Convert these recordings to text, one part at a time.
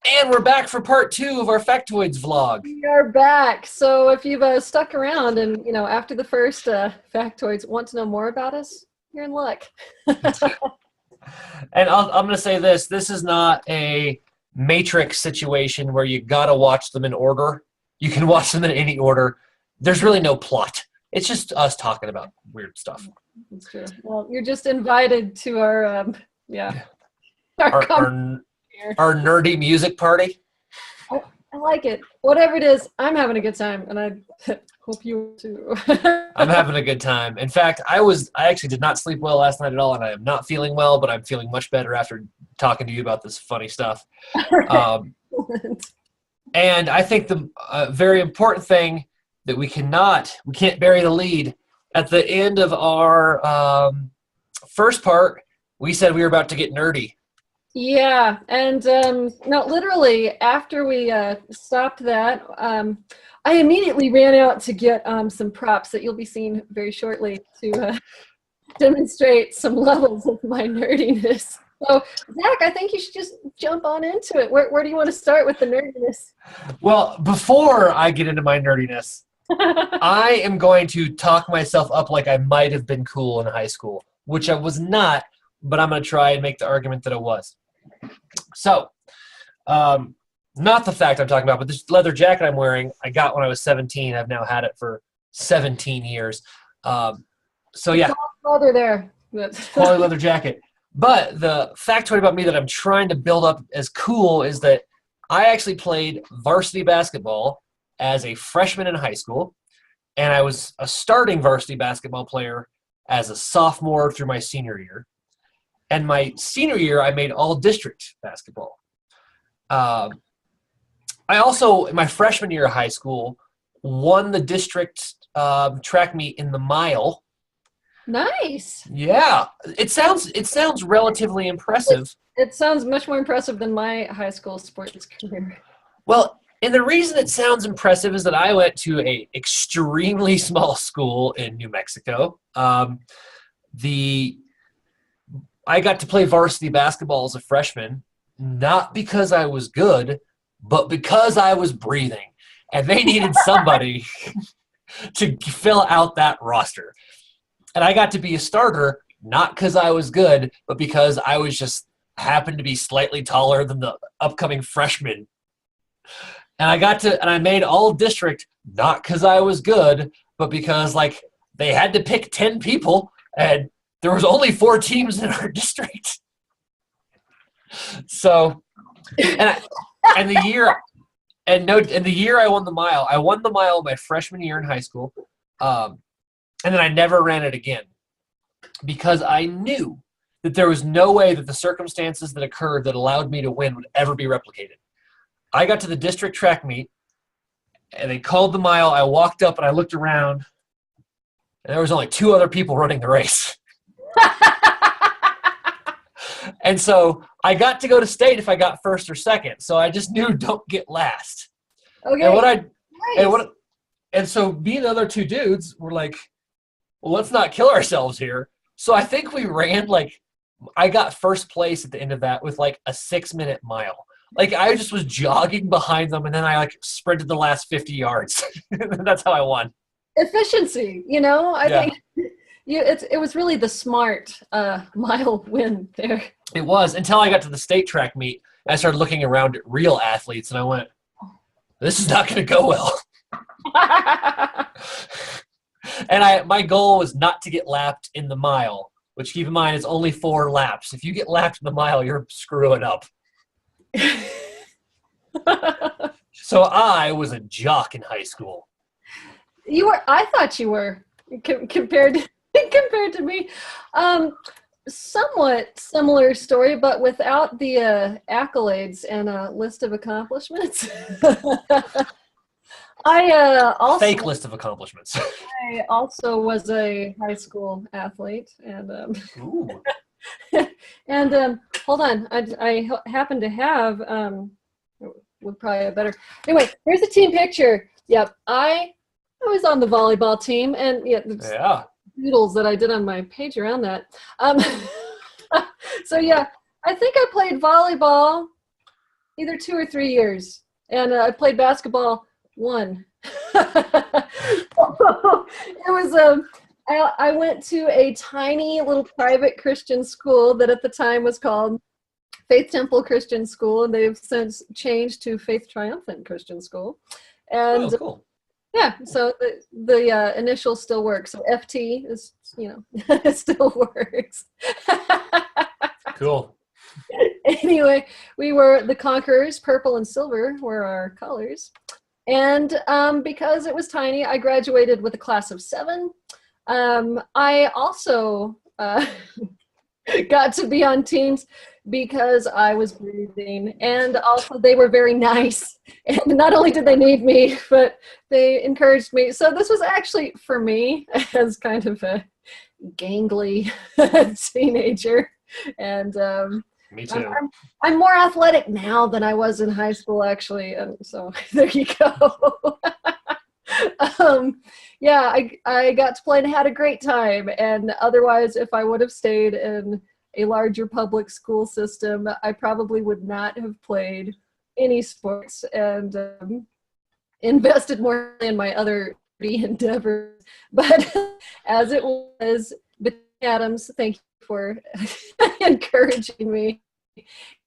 And we're back for part 2 of our factoids vlog. We are back. So if you've stuck around and, after the first factoids want to know more about us, you're in luck. And I'm going to say this. This is not a Matrix situation where you got to watch them in order. You can watch them in any order. There's really no plot. It's just us talking about weird stuff. That's true. Well, you're just invited to our, Our nerdy music party. I like it. Whatever it is, I'm having a good time, and I hope you too. I'm having a good time. In fact, I actually did not sleep well last night at all, and I am not feeling well, but I'm feeling much better after talking to you about this funny stuff. And I think the very important thing that we can't bury the lead. At the end of our first part, we said we were about to get nerdy. Yeah, and no, literally after we stopped that, I immediately ran out to get some props that you'll be seeing very shortly to demonstrate some levels of my nerdiness. So, Zach, I think you should just jump on into it. Where do you want to start with the nerdiness? Well, before I get into my nerdiness, I am going to talk myself up like I might have been cool in high school, which I was not, but I'm going to try and make the argument that I was. So, not the fact I'm talking about, but this leather jacket I'm wearing, I got when I was 17. I've now had it for 17 years. So yeah. Leather there. Quality leather jacket. But the factoid about me that I'm trying to build up as cool is that I actually played varsity basketball as a freshman in high school, and I was a starting varsity basketball player as a sophomore through my senior year. And my senior year, I made all-district basketball. I also, in my freshman year of high school, won the district track meet in the mile. Nice. Yeah, it sounds relatively impressive. It sounds much more impressive than my high school sports career. Well, and the reason it sounds impressive is that I went to a extremely small school in New Mexico. I got to play varsity basketball as a freshman, not because I was good, but because I was breathing. And they needed somebody to fill out that roster. And I got to be a starter, not because I was good, but because I was just happened to be slightly taller than the upcoming freshmen. And I made all district, not because I was good, but because they had to pick 10 people, and there was only 4 teams in our district. So, and the year I won the mile my freshman year in high school, and then I never ran it again because I knew that there was no way that the circumstances that occurred that allowed me to win would ever be replicated. I got to the district track meet, and they called the mile. I walked up and I looked around, and there was only 2 other people running the race. And so I got to go to state if I got first or second. So I just knew don't get last. Okay. And so me and the other 2 dudes were like, well, let's not kill ourselves here. So I think we ran I got first place at the end of that with a 6-minute mile. I just was jogging behind them, and then I sprinted the last 50 yards. That's how I won. Efficiency, I think. It was really the smart mile win there. It was, until I got to the state track meet. I started looking around at real athletes, and I went, this is not going to go well. And my goal was not to get lapped in the mile, which, keep in mind, is only 4 laps. If you get lapped in the mile, you're screwing up. So I was a jock in high school. You were. I thought you were compared to me. Somewhat similar story, but without the accolades and a list of accomplishments. I also fake list of accomplishments. I also was a high school athlete, and Ooh. and hold on, I happen to have would probably have better. Anyway, here's the team picture. Yep, I was on the volleyball team, and yeah. Doodles that I did on my page around that. So yeah, I think I played volleyball either 2 or 3 years, and I played basketball 1. It was I went to a tiny little private Christian school that at the time was called Faith Temple Christian School, and they've since changed to Faith Triumphant Christian School. And Oh, cool. yeah, so the initials still work. So FT is, it still works. Cool. Anyway, we were the Conquerors. Purple and silver were our colors. And because it was tiny, I graduated with a class of 7. I also got to be on teams because I was breathing, and also they were very nice. And not only did they need me, but they encouraged me. So this was actually for me as kind of a gangly teenager, and Me too. I'm more athletic now than I was in high school, actually, and so there you go. Yeah, I got to play and had a great time, and otherwise, if I would have stayed in a larger public school system, I probably would not have played any sports and invested more in my other endeavors. But as it was, Adams, thank you for encouraging me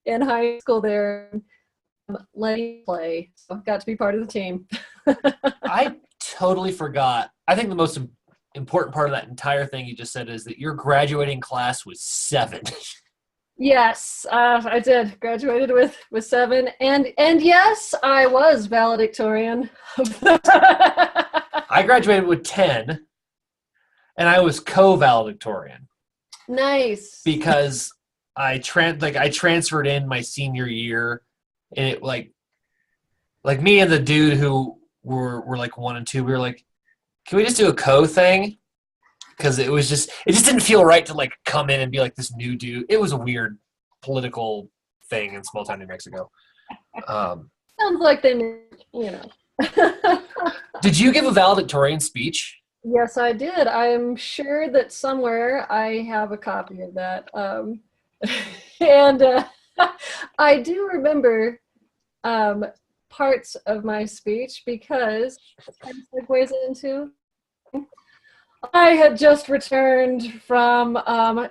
in high school there, letting me play. So I got to be part of the team. I totally forgot. I think the most important part of that entire thing you just said is that your graduating class was 7. Yes, I did. Graduated with 7, and yes, I was valedictorian. I graduated with 10, and I was co-valedictorian Nice. because I transferred in my senior year, and it like me and the dude who were like 1 and 2, we were like, can we just do a co thing? Because it just didn't feel right to like come in and be like this new dude. It was a weird political thing in small town New Mexico. Sounds like they, Did you give a valedictorian speech? Yes, I did. I'm sure that somewhere I have a copy of that. And I do remember parts of my speech because it kind of segues into I had just returned from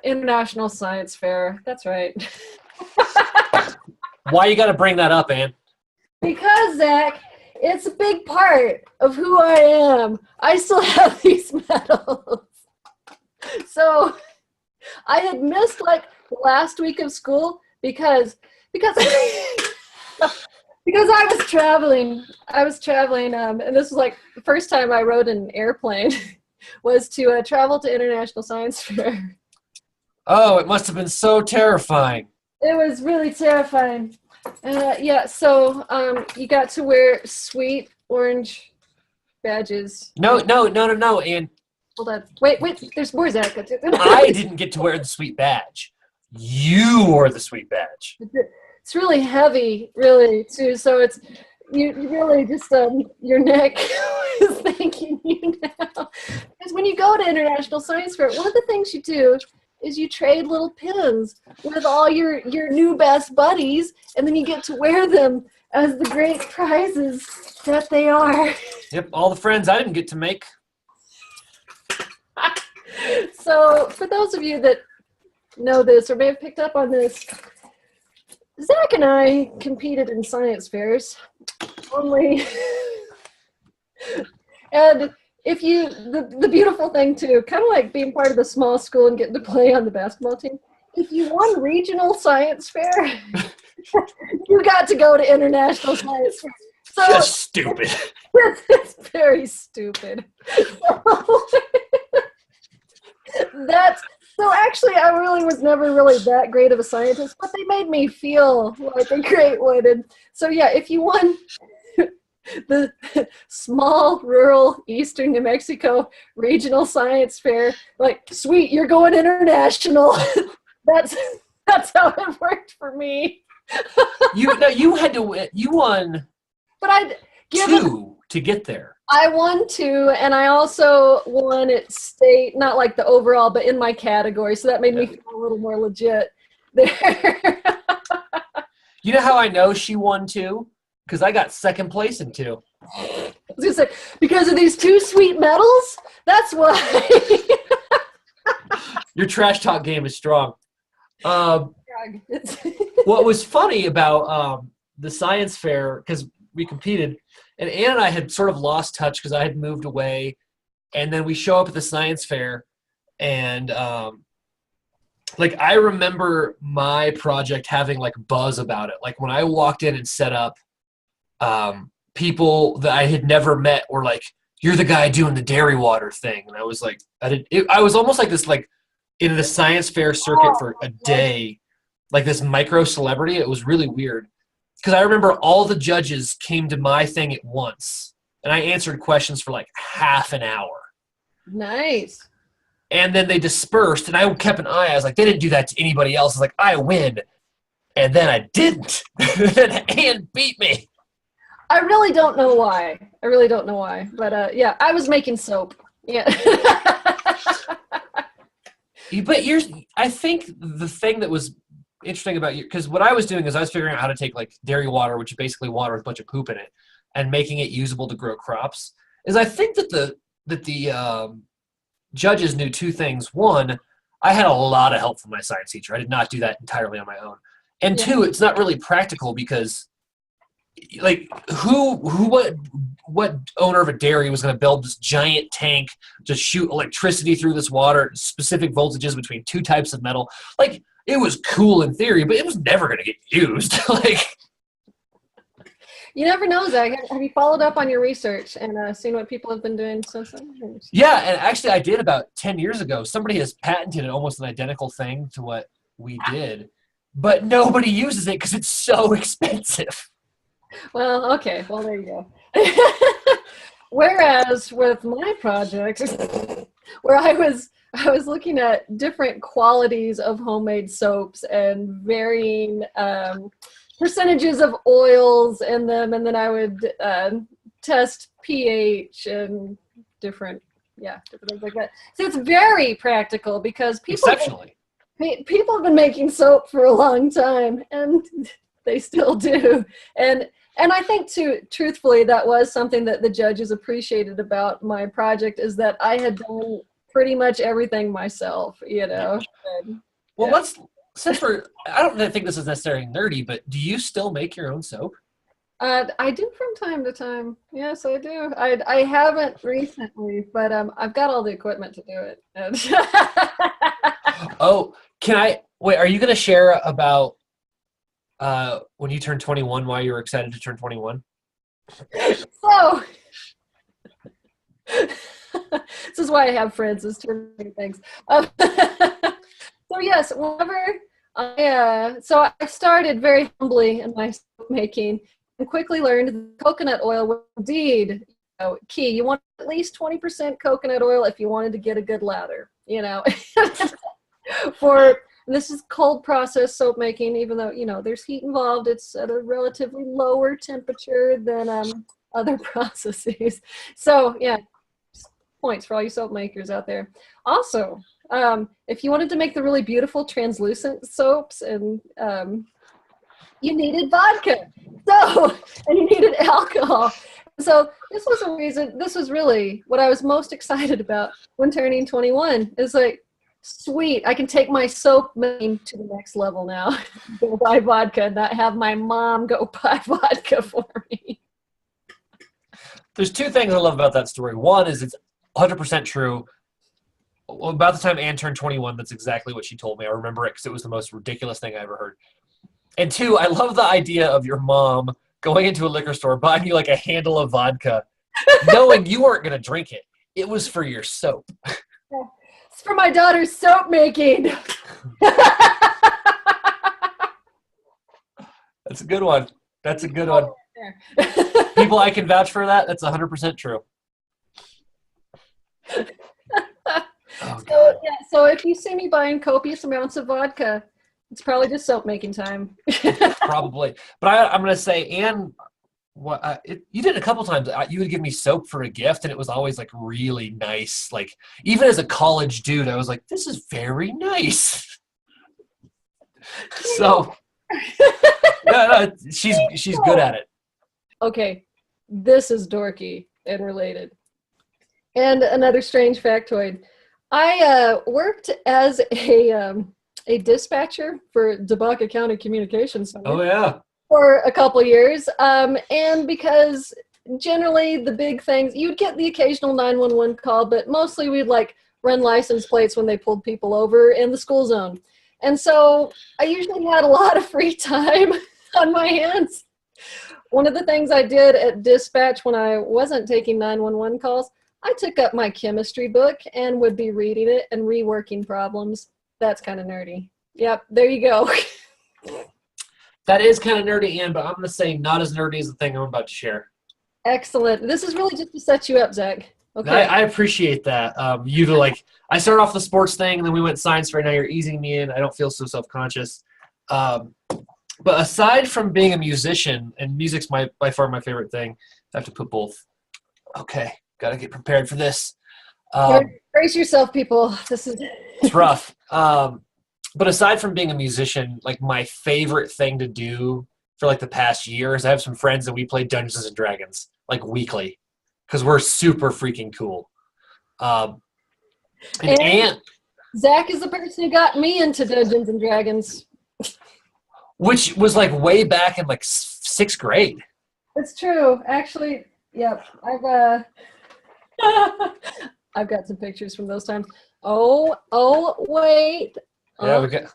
International Science Fair. That's right. Why you got to bring that up, Ann? Because, Zach, it's a big part of who I am. I still have these medals. So I had missed like the last week of school because because I was traveling. And this was like the first time I rode an airplane was to travel to International Science Fair. Oh, it must have been so terrifying. It was really terrifying. Yeah, so you got to wear sweet orange badges. No, Ann. Hold on. Wait, there's more, Zach. I didn't get to wear the sweet badge. You wore the sweet badge. It's really heavy, really, too. So it's you really just your neck is thanking you now. Because when you go to International Science Fair, one of the things you do is you trade little pins with all your new best buddies, and then you get to wear them as the great prizes that they are. Yep, all the friends I didn't get to make. So for those of you that know this or may have picked up on this, Zach and I competed in science fairs only. And if you, the beautiful thing too, kind of like being part of the small school and getting to play on the basketball team, if you won regional science fair, you got to go to international science fair. So Just stupid. it's very stupid. So actually, I really was never really that great of a scientist, but they made me feel like a great one. And so yeah, if you won the small rural eastern New Mexico regional science fair, like sweet, you're going international. That's how it worked for me. You had to win. You won But I'd give 2 to get there. I won 2, and I also won at state, not like the overall, but in my category. So that made me feel a little more legit there. You know how I know she won too? Because I got second place in two. I was gonna say, because of these two sweet medals? That's why. Your trash talk game is strong. What It's- was funny about the science fair, because we competed, and Ann and I had sort of lost touch because I had moved away, and then we show up at the science fair, and like I remember my project having like buzz about it. Like when I walked in and set up, people that I had never met were like, "You're the guy doing the dairy water thing," and I was like, I was almost like this, like in the science fair circuit for a day, like this micro celebrity. It was really weird because I remember all the judges came to my thing at once, and I answered questions for like half an hour. Nice. And then they dispersed, and I kept an eye. I was like, they didn't do that to anybody else. I was like, I win. And then I didn't. And Ann beat me. I really don't know why. But yeah, I was making soap. Yeah. But I think the thing that was interesting about you, because what I was doing is I was figuring out how to take like dairy water, which is basically water with a bunch of poop in it, and making it usable to grow crops. Is I think that the judges knew two things. One, I had a lot of help from my science teacher. I did not do that entirely on my own. And two, it's not really practical because, like, what owner of a dairy was going to build this giant tank to shoot electricity through this water, specific voltages between two types of metal? Like, it was cool in theory, but it was never going to get used. Like, You never know, Zach. Have you followed up on your research and seen what people have been doing since then? yeah, and actually I did about 10 years ago. Somebody has patented almost an identical thing to what we did, but nobody uses it because it's so expensive. Well, okay. Well, there you go. Whereas with my project, where I was looking at different qualities of homemade soaps and varying percentages of oils in them, and then I would test pH and different things like that. So it's very practical because Exceptionally. people have been making soap for a long time, and they still do. And I think too, truthfully, that was something that the judges appreciated about my project, is that I had done pretty much everything myself, you know. And, Well, since I don't think this is necessarily nerdy, but do you still make your own soap? I do from time to time. Yes, I do. I haven't recently, but I've got all the equipment to do it. And Oh, wait, are you going to share about when you turned 21, why you were excited to turn 21? So this is why I have friends, is to do things. So yes, whenever I started very humbly in my soap making and quickly learned that coconut oil was indeed key. You want at least 20% coconut oil if you wanted to get a good lather, you know. This is cold process soap making, even though, you know, there's heat involved. It's at a relatively lower temperature than other processes. So yeah, points for all you soap makers out there. Also, if you wanted to make the really beautiful translucent soaps, and you needed vodka, and you needed alcohol. So this was really what I was most excited about when turning 21. Is like, sweet, I can take my soap making to the next level now. Go buy vodka, not have my mom go buy vodka for me. There's two things I love about that story. One is it's 100% true. About the time Ann turned 21, that's exactly what she told me. I remember it because it was the most ridiculous thing I ever heard. And two, I love the idea of your mom going into a liquor store, buying you like a handle of vodka, knowing you weren't going to drink it. It was for your soap. It's for my daughter's soap making. That's a good one. People, I can vouch for that. That's 100% true. Oh, so if you see me buying copious amounts of vodka, it's probably just soap making time. Probably. But I'm going to say, Ann, you did it a couple times. You would give me soap for a gift, and it was always like really nice. Like, even as a college dude, I was like, this is very nice. So No, she's good at it. Okay, this is dorky and related. And another strange factoid. I worked as a dispatcher for Debaca County Communications Center Oh yeah. for a couple years. And because generally the big things, you'd get the occasional 911 call, but mostly we'd like run license plates when they pulled people over in the school zone. And so I usually had a lot of free time on my hands. One of the things I did at dispatch when I wasn't taking 911 calls, I took up my chemistry book and would be reading it and reworking problems. That's kind of nerdy. Yep, there you go. That is kind of nerdy, Ann, but I'm going to say not as nerdy as the thing I'm about to share. Excellent. This is really just to set you up, Zach. Okay. I appreciate that. I started off the sports thing, and then we went science fair. Now you're easing me in. I don't feel so self-conscious. But aside from being a musician, and music's by far my favorite thing, I have to put both. Okay, got to get prepared for this. Brace yourself, people. It's rough. But aside from being a musician, like my favorite thing to do for like the past year is I have some friends that we play Dungeons and Dragons like weekly because we're super freaking cool. And Zach is the person who got me into Dungeons and Dragons. Which was like way back in like 6th grade. It's true. Actually, yep. I've got some pictures from those times. Oh, wait. Yeah, we got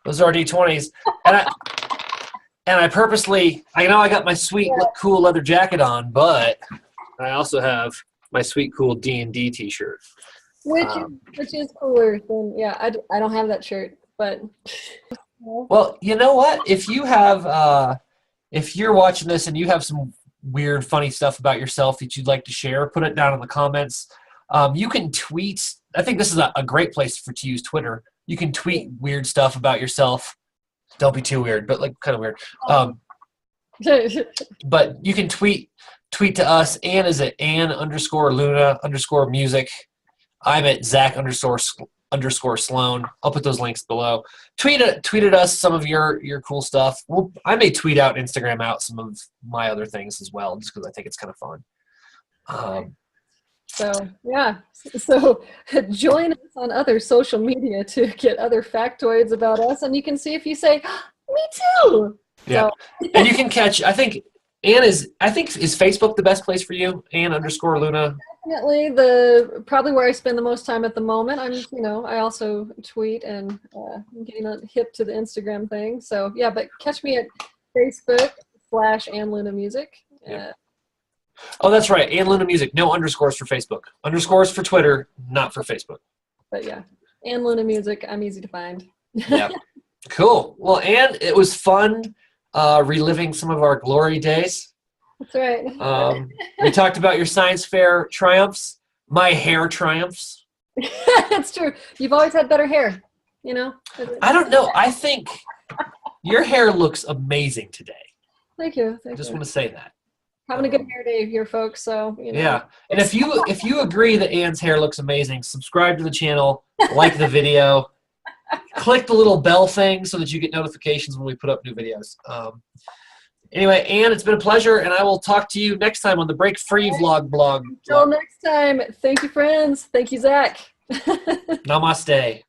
those are our D20s. And I purposely, I know I got my sweet cool leather jacket on, but I also have my sweet cool D&D t-shirt. Which is cooler than, yeah, I don't have that shirt, but. Well, you know what? If you have, if you're watching this and you have some weird, funny stuff about yourself that you'd like to share, put it down in the comments. You can tweet. I think this is a great place to use Twitter. You can tweet weird stuff about yourself. Don't be too weird, but like kind of weird. But you can tweet to us. Ann is at Ann_Luna_music. I'm at Zach_Sloan. I'll put those links below. Tweet at us some of your cool stuff. I may tweet out Instagram out some of my other things as well, just because I think it's kind of fun. So yeah, so join us on other social media to get other factoids about us, and you can see if you say, "Me too." Yeah, so. And you can catch. I think is Facebook the best place for you? Ann_Luna. Definitely probably where I spend the most time at the moment. I also tweet and I'm getting hip to the Instagram thing. So yeah, but catch me at Facebook/AnnLunaMusic. Yeah. Oh, that's right. Ann Luna Music. No underscores for Facebook. Underscores for Twitter, not for Facebook. But yeah, Ann Luna Music. I'm easy to find. Yeah. Cool. Well, Ann, it was fun reliving some of our glory days. That's right. We talked about your science fair triumphs, my hair triumphs. That's true. You've always had better hair, you know? I don't know. I think your hair looks amazing today. Thank you. I just want to say that. Having a good hair day here, folks. So Yeah, and if you agree that Ann's hair looks amazing, subscribe to the channel, like the video, click the little bell thing so that you get notifications when we put up new videos. Anyway, Ann, it's been a pleasure, and I will talk to you next time on the Break Free blog. Until next time, thank you, friends. Thank you, Zach. Namaste.